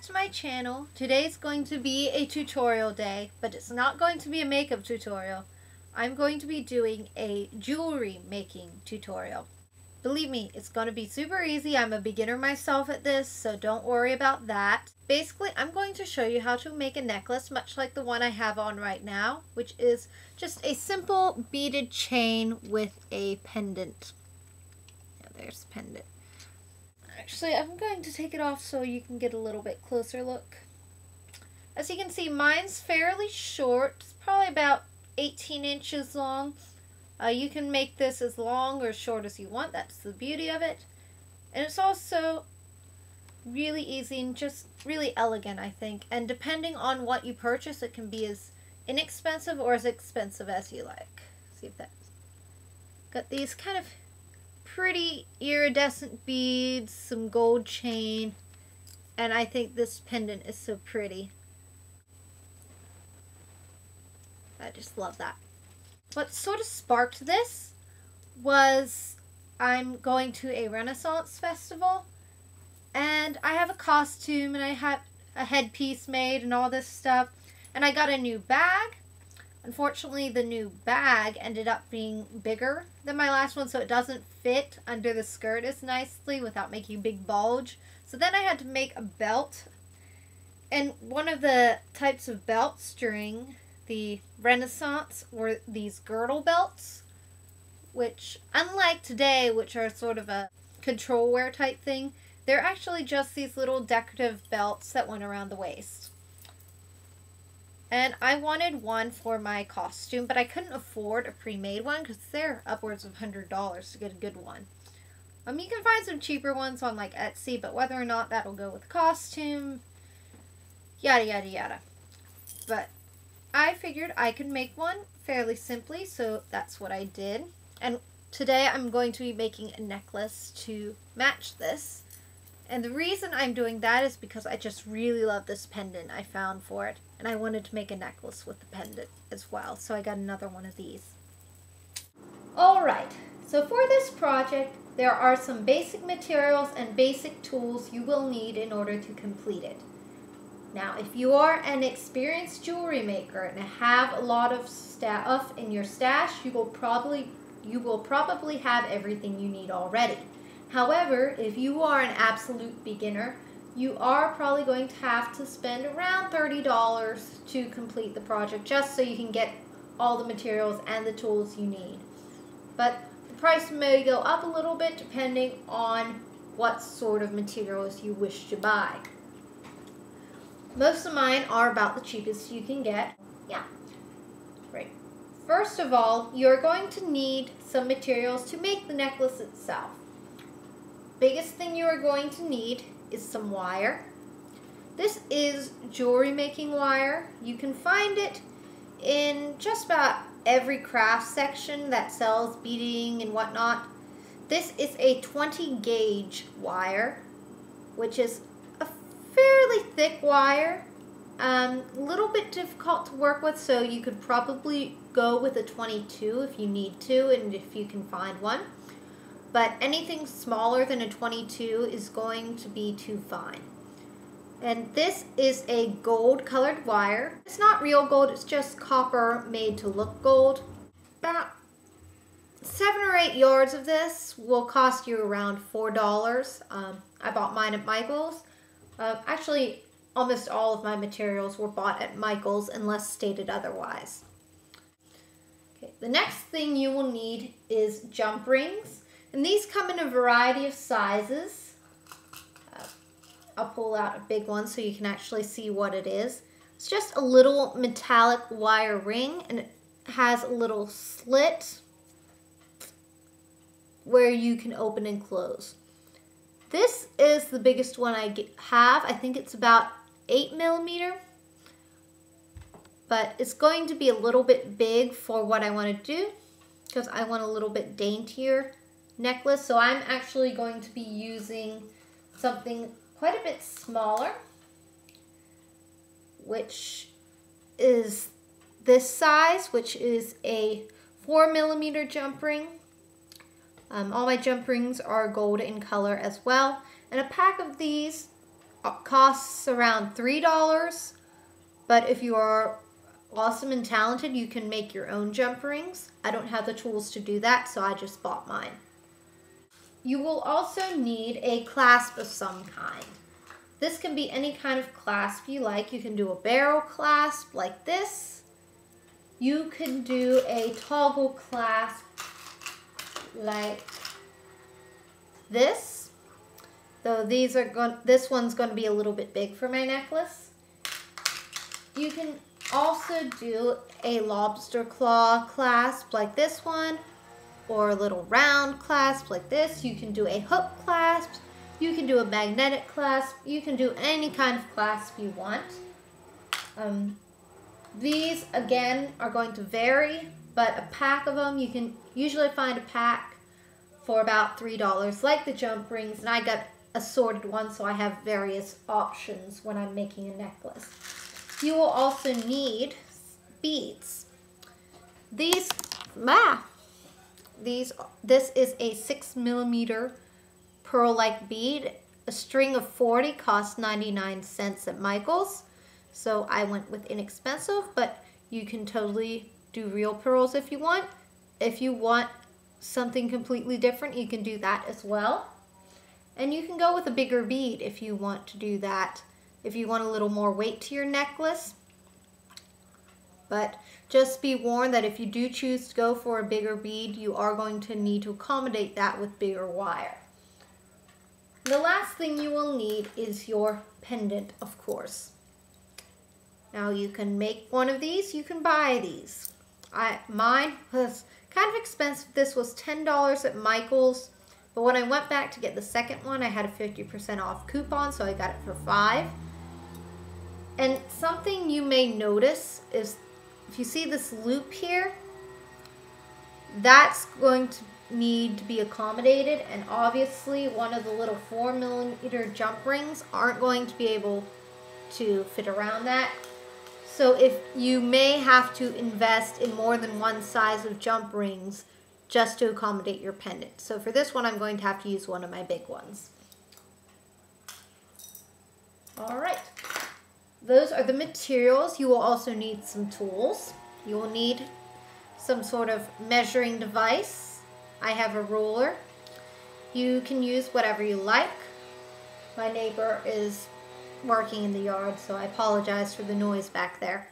to my channel. Today's going to be a tutorial day, but it's not going to be a makeup tutorial. I'm going to be doing a jewelry making tutorial. Believe me, it's going to be super easy. I'm a beginner myself at this, so don't worry about that. Basically, I'm going to show you how to make a necklace, much like the one I have on right now, which is just a simple beaded chain with a pendant. Yeah, there's the pendant. Actually, I'm going to take it off so you can get a little bit closer look. As you can see, mine's fairly short. It's probably about 18 inches long. You can make this as long or short as you want. That's the beauty of it. And it's also really easy and just really elegant, I think. And depending on what you purchase, it can be as inexpensive or as expensive as you like. See if that's got these kind of pretty iridescent beads, some gold chain, and I think this pendant is so pretty. I just love that. What sort of sparked this was I'm going to a Renaissance festival, and I have a costume and I have a headpiece made and all this stuff, and I got a new bag. Unfortunately, the new bag ended up being bigger than my last one, so it doesn't fit under the skirt as nicely without making a big bulge. So then I had to make a belt. And one of the types of belts during the Renaissance were these girdle belts, which, unlike today, which are sort of a control wear type thing, they're actually just these little decorative belts that went around the waist. And I wanted one for my costume, but I couldn't afford a pre-made one because they're upwards of $100 to get a good one. You can find some cheaper ones on like Etsy, but whether or not that'll go with the costume, yada yada yada. But I figured I could make one fairly simply, so that's what I did. And today I'm going to be making a necklace to match this. And the reason I'm doing that is because I just really love this pendant I found for it. And I wanted to make a necklace with the pendant as well. So I got another one of these. Alright, so for this project, there are some basic materials and basic tools you will need in order to complete it. Now, if you are an experienced jewelry maker and have a lot of stuff in your stash, you will probably have everything you need already. However, if you are an absolute beginner, you are probably going to have to spend around $30 to complete the project just so you can get all the materials and the tools you need. But the price may go up a little bit depending on what sort of materials you wish to buy. Most of mine are about the cheapest you can get. Yeah, right. First of all, you're going to need some materials to make the necklace itself. Biggest thing you are going to need is some wire. This is jewelry making wire. You can find it in just about every craft section that sells beading and whatnot. This is a 20 gauge wire, which is a fairly thick wire. A little bit difficult to work with, so you could probably go with a 22 if you need to and if you can find one. But anything smaller than a 22 is going to be too fine. And this is a gold colored wire. It's not real gold, it's just copper made to look gold. About 7 or 8 yards of this will cost you around $4. I bought mine at Michael's. Actually, almost all of my materials were bought at Michael's unless stated otherwise. Okay, the next thing you will need is jump rings. And these come in a variety of sizes. I'll pull out a big one so you can actually see what it is. It's just a little metallic wire ring, and it has a little slit where you can open and close. This is the biggest one I have. I think it's about 8 millimeter. But it's going to be a little bit big for what I want to do because I want a little bit daintier necklace, so I'm actually going to be using something quite a bit smaller, which is this size, which is a 4 millimeter jump ring. All my jump rings are gold in color as well, and a pack of these costs around $3, but if you are awesome and talented, you can make your own jump rings. I don't have the tools to do that, so I just bought mine. You will also need a clasp of some kind. This can be any kind of clasp you like. You can do a barrel clasp like this. You can do a toggle clasp like this. Though this one's going to be a little bit big for my necklace. You can also do a lobster claw clasp like this one, or a little round clasp like this. You can do a hook clasp. You can do a magnetic clasp. You can do any kind of clasp you want. These, again, are going to vary, but a pack of them, you can usually find a pack for about $3, like the jump rings, and I got assorted ones, so I have various options when I'm making a necklace. You will also need beads. This is a 6mm pearl-like bead. A string of 40 costs 99 cents at Michael's, so I went with inexpensive, but you can totally do real pearls if you want. If you want something completely different, you can do that as well. And you can go with a bigger bead if you want to do that, if you want a little more weight to your necklace. But just be warned that if you do choose to go for a bigger bead, you are going to need to accommodate that with bigger wire. The last thing you will need is your pendant, of course. Now you can make one of these, you can buy these. Mine was kind of expensive. This was $10 at Michael's, but when I went back to get the second one, I had a 50% off coupon, so I got it for $5. And something you may notice is, if you see this loop here, that's going to need to be accommodated, and obviously one of the little 4mm jump rings aren't going to be able to fit around that. So if you may have to invest in more than one size of jump rings just to accommodate your pendant. So for this one, I'm going to have to use one of my big ones. All right, those are the materials. You will also need some tools. You will need some sort of measuring device. I have a ruler. You can use whatever you like. My neighbor is working in the yard, so I apologize for the noise back there.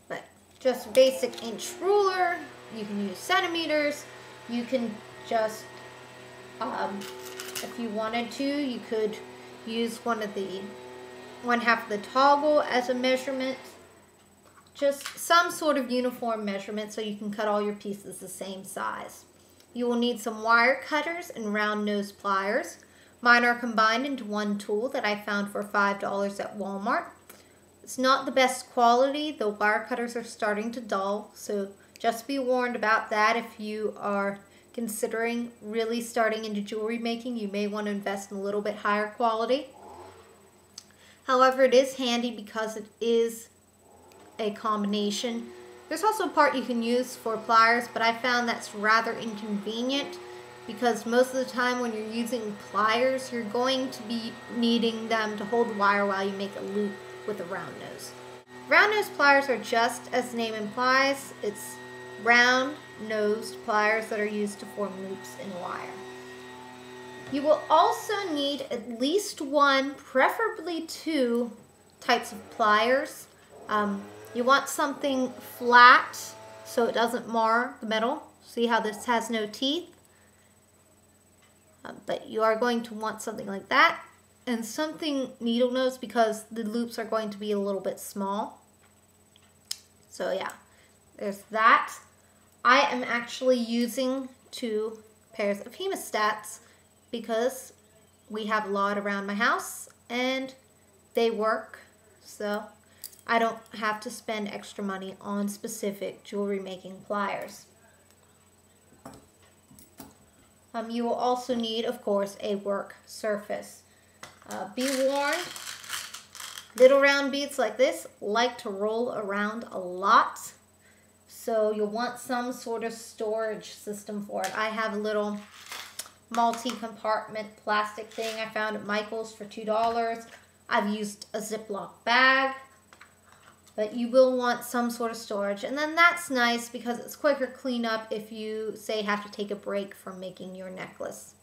But just a basic inch ruler. You can use centimeters. You can just, if you wanted to, you could use one half of the toggle as a measurement. Just some sort of uniform measurement so you can cut all your pieces the same size. You will need some wire cutters and round nose pliers. Mine are combined into one tool that I found for $5 at Walmart. It's not the best quality. The wire cutters are starting to dull, so just be warned about that. If you are considering really starting into jewelry making, you may want to invest in a little bit higher quality. However, it is handy because it is a combination. There's also a part you can use for pliers, but I found that's rather inconvenient because most of the time when you're using pliers, you're going to be needing them to hold the wire while you make a loop with a round nose. Round nose pliers are just as the name implies. It's round nosed pliers that are used to form loops in wire. You will also need at least one, preferably two types of pliers. You want something flat so it doesn't mar the metal. See how this has no teeth? But you are going to want something like that, and something needle nose because the loops are going to be a little bit small. So yeah, there's that. I am actually using 2 pairs of hemostats because we have a lot around my house and they work, so I don't have to spend extra money on specific jewelry making pliers. You will also need, of course, a work surface. Be warned, little round beads like this like to roll around a lot, so you'll want some sort of storage system for it. I have a little multi-compartment plastic thing I found at Michael's for $2. I've used a Ziploc bag, but you will want some sort of storage. And then that's nice because it's quicker cleanup if you, say, have to take a break from making your necklace.